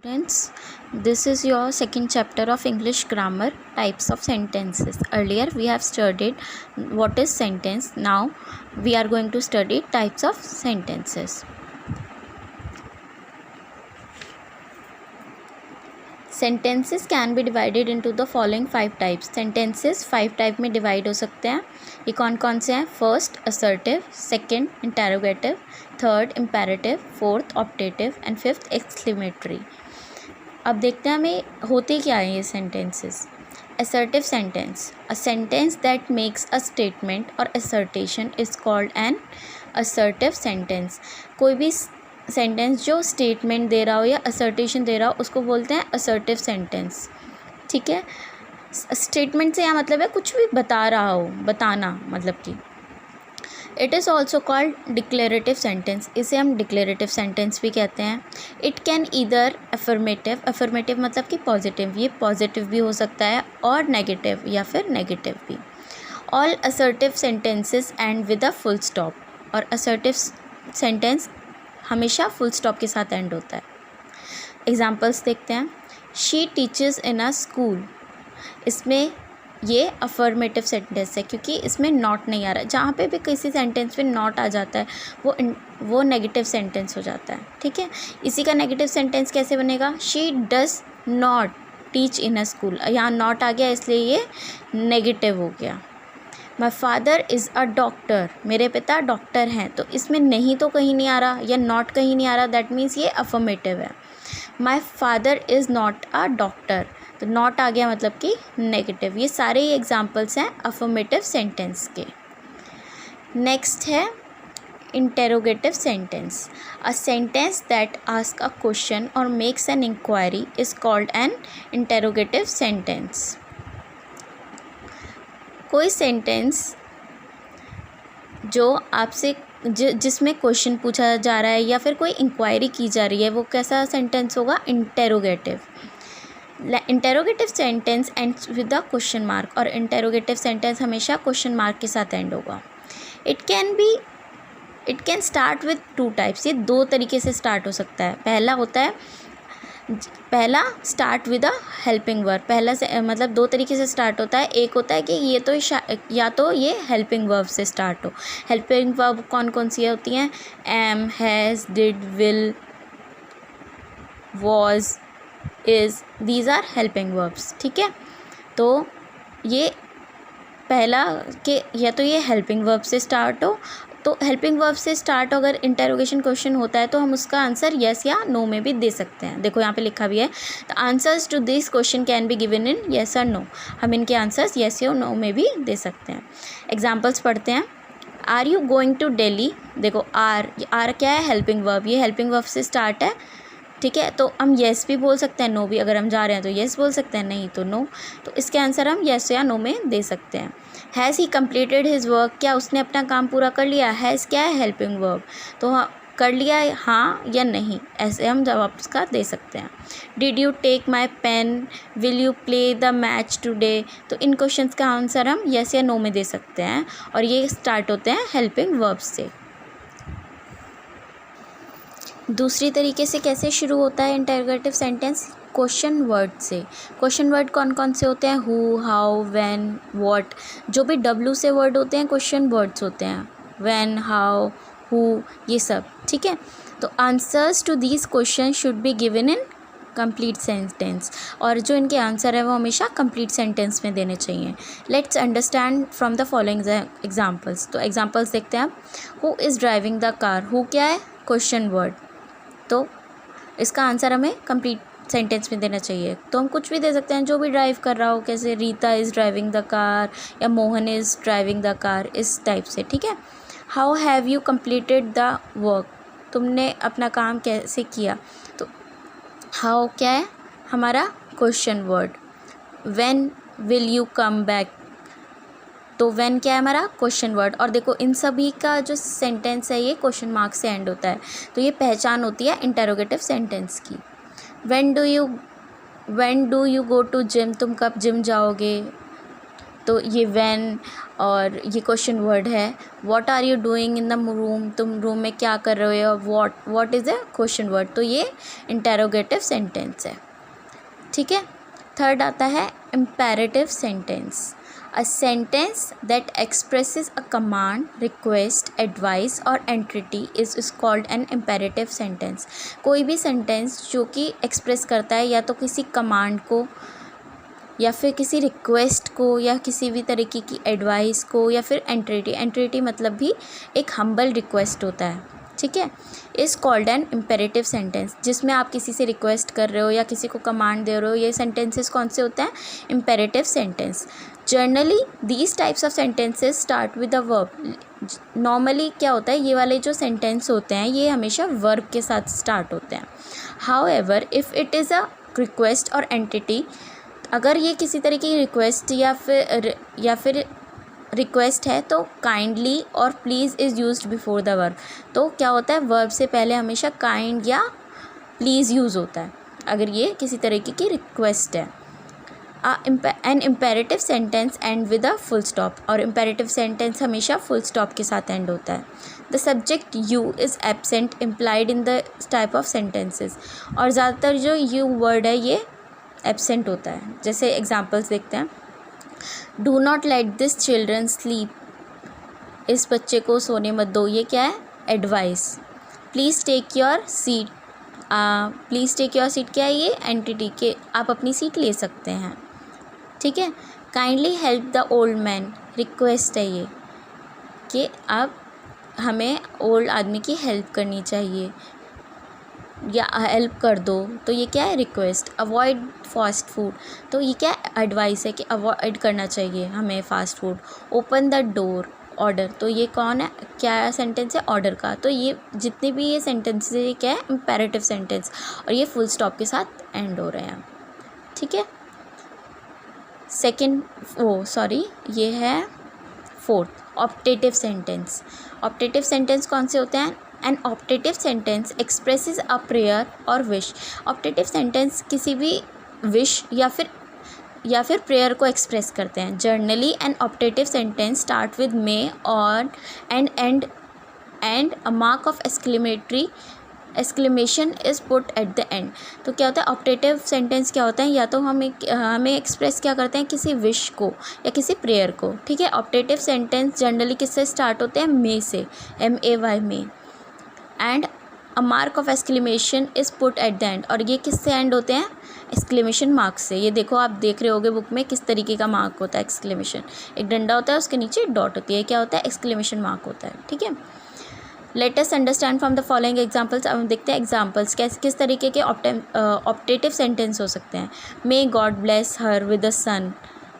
Students, this is your second chapter of English grammar, types of sentences. Earlier we have studied what is sentence. Now we are going to study types of sentences. Sentences can be divided into the following 5 types. Sentences 5 type में divide हो सकते हैं. ये कौन कौन से हैं? First assertive, second interrogative, third imperative, fourth optative and fifth exclamatory. अब देखते हैं हमें होते क्या है ये sentences. Assertive sentence, a sentence that makes a statement और assertion is called an assertive sentence. कोई भी सेंटेंस जो स्टेटमेंट दे रहा हो या असर्टेशन दे रहा हो उसको बोलते हैं असर्टिव सेंटेंस. ठीक है. स्टेटमेंट से यहाँ मतलब है कुछ भी बता रहा हो, बताना मतलब कि. It is also called declarative sentence. इसे हम डिक्लेरेटिव सेंटेंस भी कहते हैं. It can either affirmative, affirmative मतलब कि पॉजिटिव, ये पॉजिटिव भी हो सकता है, और नेगेटिव या फिर नेगेटिव भी. All assertive sentences and with a full stop. और असर्टिव सेंटेंस हमेशा फुल स्टॉप के साथ एंड होता है. एग्जाम्पल्स देखते हैं. She teachers in a school. इसमें ये अफर्मेटिव सेंटेंस है क्योंकि इसमें नॉट नहीं आ रहा. जहाँ पे भी किसी सेंटेंस में नॉट आ जाता है वो नेगेटिव सेंटेंस हो जाता है. ठीक है. इसी का नेगेटिव सेंटेंस कैसे बनेगा? She does not teach in a school. यहाँ नॉट आ गया इसलिए ये नेगेटिव हो गया. माई फादर इज़ अ डॉक्टर. मेरे पिता डॉक्टर हैं. तो इसमें नहीं तो कहीं नहीं आ रहा या नॉट कहीं नहीं आ रहा, दैट मीन्स ये अफर्मेटिव है. My father is not a doctor. तो नॉट आ गया मतलब कि नेगेटिव. ये सारे ही एग्जाम्पल्स हैं अफर्मेटिव सेंटेंस के. नेक्स्ट है interrogative sentence. A sentence that ask a question और makes an inquiry is called an interrogative sentence. कोई सेंटेंस जो आपसे जिसमें क्वेश्चन पूछा जा रहा है या फिर कोई इंक्वायरी की जा रही है, वो कैसा सेंटेंस होगा? Interrogative. Interrogative sentence ends with a question mark. और इंटेरोगेटिव सेंटेंस हमेशा क्वेश्चन मार्क के साथ एंड होगा. It can start with 2 types. ये 2 तरीके से स्टार्ट हो सकता है. पहला start with a helping verb. पहला से मतलब 2 तरीके से स्टार्ट होता है. एक होता है कि ये तो या तो ये हेल्पिंग वर्ब से स्टार्ट हो. हेल्पिंग वर्ब कौन कौन सी होती हैं? Am, has, did, will, was, is. These are helping verbs. ठीक है. तो ये पहला कि या तो ये हेल्पिंग वर्ब से स्टार्ट हो. तो हेल्पिंग वर्ब से स्टार्ट अगर इंटेरोगेशन क्वेश्चन होता है तो हम उसका आंसर येस या नो में भी दे सकते हैं. देखो यहाँ पे लिखा भी है, the answers to this question can be given in yes और नो. हम इनके आंसर्स येस या नो में भी दे सकते हैं. एग्जाम्पल्स पढ़ते हैं. Are you going to Delhi. देखो आर क्या है? Helping verb. ये हेल्पिंग वर्ब से स्टार्ट है. ठीक है. तो हम येस भी बोल सकते हैं, नो भी. अगर हम जा रहे हैं तो येस बोल सकते हैं, नहीं तो नो. तो इसके आंसर हम येस या नो में दे सकते हैं. Has he completed his work. क्या उसने अपना काम पूरा कर लिया? हैज़ क्या है? Helping verb. तो हाँ, कर लिया है, हाँ या नहीं, ऐसे हम जवाब उसका दे सकते हैं. Did you take my pen. Will you play the match today. तो इन क्वेश्चंस का आंसर हम येस या नो में दे सकते हैं और ये स्टार्ट होते हैं हेल्पिंग वर्ब से. दूसरी तरीके से कैसे शुरू होता है इंटरोगेटिव सेंटेंस? क्वेश्चन वर्ड से. क्वेश्चन वर्ड कौन कौन से होते हैं? Who, how, when, what. जो भी डब्ल्यू से वर्ड होते हैं क्वेश्चन वर्ड्स होते हैं. व्हेन, हाउ, हु, ये सब. ठीक है. तो answers to these question should be given in complete sentence. और जो इनके आंसर है वो हमेशा कंप्लीट सेंटेंस में देने चाहिए. Let's understand from the following examples. तो एग्जाम्पल्स देखते हैं आप. Who is driving the car. Who क्या है? Question word. तो इसका आंसर हमें कंप्लीट सेंटेंस में देना चाहिए. तो हम कुछ भी दे सकते हैं, जो भी ड्राइव कर रहा हो, कैसे Rita is driving the car या Mohan is driving the car, इस टाइप से. ठीक है. How have you completed the work. तुमने अपना काम कैसे किया. तो हाउ क्या है? हमारा question word. When will you come back. तो व्हेन क्या है? हमारा क्वेश्चन वर्ड. और देखो इन सभी का जो सेंटेंस है ये क्वेश्चन मार्क से एंड होता है. तो ये पहचान होती है इंटरोगेटिव सेंटेंस की. When do you go to gym. तुम कब जिम जाओगे. तो ये व्हेन और ये क्वेश्चन वर्ड है। What are you doing in the room, तुम रूम में क्या कर रहे हो। What is a question word, तो ये इंटेरोगेटिव सेंटेंस है। ठीक है। थर्ड आता है imperative sentence. A sentence that expresses a command, request, advice और entreaty is called an imperative sentence. कोई भी सेंटेंस जो कि एक्सप्रेस करता है या तो किसी कमांड को या फिर किसी रिक्वेस्ट को या किसी भी तरीके की एडवाइस को या फिर एंटिटी मतलब भी एक हम्बल रिक्वेस्ट होता है। ठीक है। Is called an imperative sentence, जिसमें आप किसी से रिक्वेस्ट कर रहे हो या किसी को कमांड दे रहे हो, ये सेंटेंसेस कौन से होते हैं, imperative sentence. Generally these types of sentences start with a verb. Normally क्या होता है, ये वाले जो सेंटेंस होते हैं ये हमेशा वर्ब के साथ स्टार्ट होते हैं। However if it is a request और एंटिटी, अगर ये किसी तरह की रिक्वेस्ट या फिर रिक्वेस्ट है तो काइंडली और please is used before the verb. तो क्या होता है, वर्ब से पहले हमेशा काइंड या प्लीज़ यूज़ होता है अगर ये किसी तरीके की रिक्वेस्ट है। An imperative sentence end with a full stop, और इम्पेरेटिव सेंटेंस हमेशा फुल स्टॉप के साथ एंड होता है। The subject you is absent implied in the type of sentences, और ज़्यादातर जो यू वर्ड है ये एब्सेंट होता है। जैसे एग्जांपल्स देखते हैं। Do not let this children sleep, इस बच्चे को सोने मत दो, ये क्या है, advice. Please take your seat, please take your seat क्या है, ये एंटिटी के आप अपनी सीट ले सकते हैं। ठीक है। Kindly help the old man, request है ये कि आप हमें ओल्ड आदमी की हेल्प करनी चाहिए या हेल्प कर दो, तो ये क्या है, रिक्वेस्ट। अवॉइड फास्ट फूड, तो ये क्या एडवाइस है कि अवॉइड करना चाहिए हमें fast food. Open the door, order, तो ये कौन है, क्या सेंटेंस है, ऑर्डर का। तो ये जितने भी ये सेंटेंस है ये क्या है, इम्पेरेटिव सेंटेंस, और ये फुल स्टॉप के साथ एंड हो रहे हैं। ठीक है। ये है fourth, optative sentence. Optative sentence कौन से होते हैं, an optative sentence expresses a prayer और विश। ऑप्टेटिव सेंटेंस किसी भी विश या फिर प्रेयर को एक्सप्रेस करते हैं। Generally an optative sentence start with may और and a mark of exclamation is put at the end. तो क्या होता है, ऑप्टेटिव सेंटेंस क्या होता है, या तो हमें एक्सप्रेस क्या करते हैं, किसी विश को या किसी प्रेयर को। ठीक है। ऑप्टेटिव सेंटेंस जनरली किससे स्टार्ट होते हैं, मे से, MAY में, and a mark of exclamation is put at the and, और ये किससे एंड होते हैं, एक्सक्लेमेशन मार्क से। ये देखो आप देख रहे होगे बुक में किस तरीके का मार्क होता है, एक्सक्लेमेशन, एक डंडा होता है उसके नीचे डॉट होती है, क्या होता है, एक्सक्लेमेशन मार्क होता है। ठीक है। Let us understand from the following examples. अब हम देखते हैं एग्जाम्पल्स किस तरीके के ऑप्टेटिव सेंटेंस हो सकते हैं। May God bless her with a son,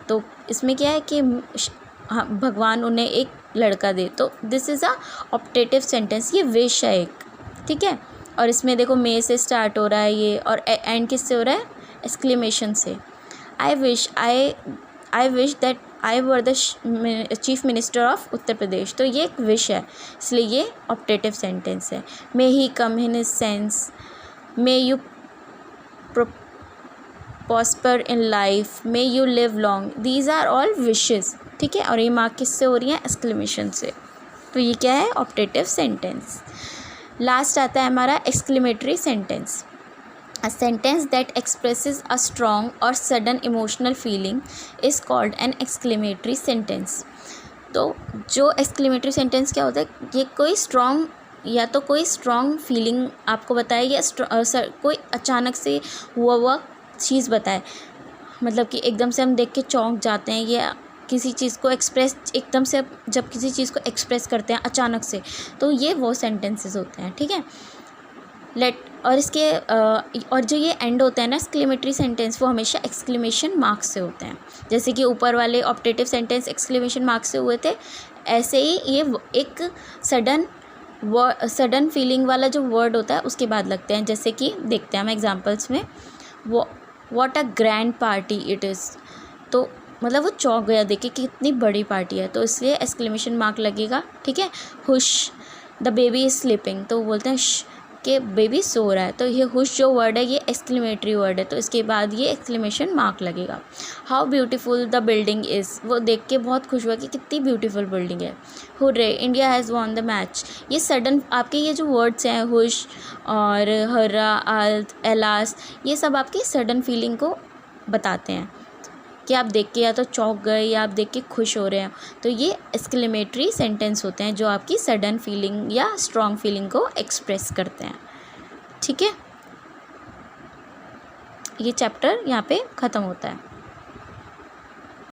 तो इसमें क्या है कि भगवान उन्हें एक लड़का दे, तो this is a optative sentence, ये विश है एक। ठीक है। और इसमें देखो मे से स्टार्ट हो रहा है ये, और एंड किससे हो रहा है, एक्सक्लेमेशन से। I wish that I were the chief minister of Uttar Pradesh, तो ये एक विश है, इसलिए ये ऑप्टेटिव सेंटेंस है। May he come in his sense, may you prosper in life, may you live long, these are all wishes. ठीक है। और ये मार्क किससे हो रही है, एक्सक्लेमेशन से। तो ये क्या है, ऑप्टेटिव सेंटेंस। लास्ट आता है हमारा exclamatory sentence. A sentence that expresses a strong or sudden emotional feeling is called an exclamatory sentence. तो जो exclamatory sentence क्या होता है, ये कोई स्ट्रॉन्ग फीलिंग आपको बताए या कोई अचानक से हुआ चीज़ बताए, मतलब कि एकदम से हम देख के चौंक जाते हैं, या किसी चीज़ को एकदम से जब किसी चीज़ को एक्सप्रेस करते हैं अचानक से, तो ये वो सेंटेंसेस होते हैं। ठीक है। और जो ये एंड होते हैं ना एक्सक्लेमेटरी सेंटेंस, वो हमेशा एक्सक्लेमेशन मार्क से होते हैं। जैसे कि ऊपर वाले ऑप्टेटिव सेंटेंस एक्सक्लेमेशन मार्क से हुए थे, ऐसे ही ये एक सडन फीलिंग वाला जो वर्ड होता है उसके बाद लगते हैं। जैसे कि देखते हैं हम एग्जांपल्स में, what a grand party it is, तो मतलब वो चौंक गया देखे कि कितनी बड़ी पार्टी है, तो इसलिए एक्सक्लेमेशन मार्क लगेगा। ठीक है। हुश द बेबी इज़ स्लीपिंग, तो बोलते हैं कि बेबी सो रहा है, तो ये हुश जो वर्ड है ये एक्सक्लेमेटरी वर्ड है, तो इसके बाद ये एक्सक्लेमेशन मार्क लगेगा। How beautiful the building is, वो देख के बहुत खुश हुआ कि कितनी ब्यूटीफुल बिल्डिंग है। Hurray India has won the match, ये सडन आपके ये जो वर्ड्स हैं हुश और हर्रा, आल्त, एलास, ये सब आपकी सडन फीलिंग को बताते हैं कि आप देख के या तो चौंक गए या आप देख के खुश हो रहे हैं। तो ये एक्सक्लेमेटरी सेंटेंस होते हैं जो आपकी सडन फीलिंग या स्ट्रॉन्ग फीलिंग को एक्सप्रेस करते हैं। ठीक है, ये चैप्टर यहाँ पे ख़त्म होता है।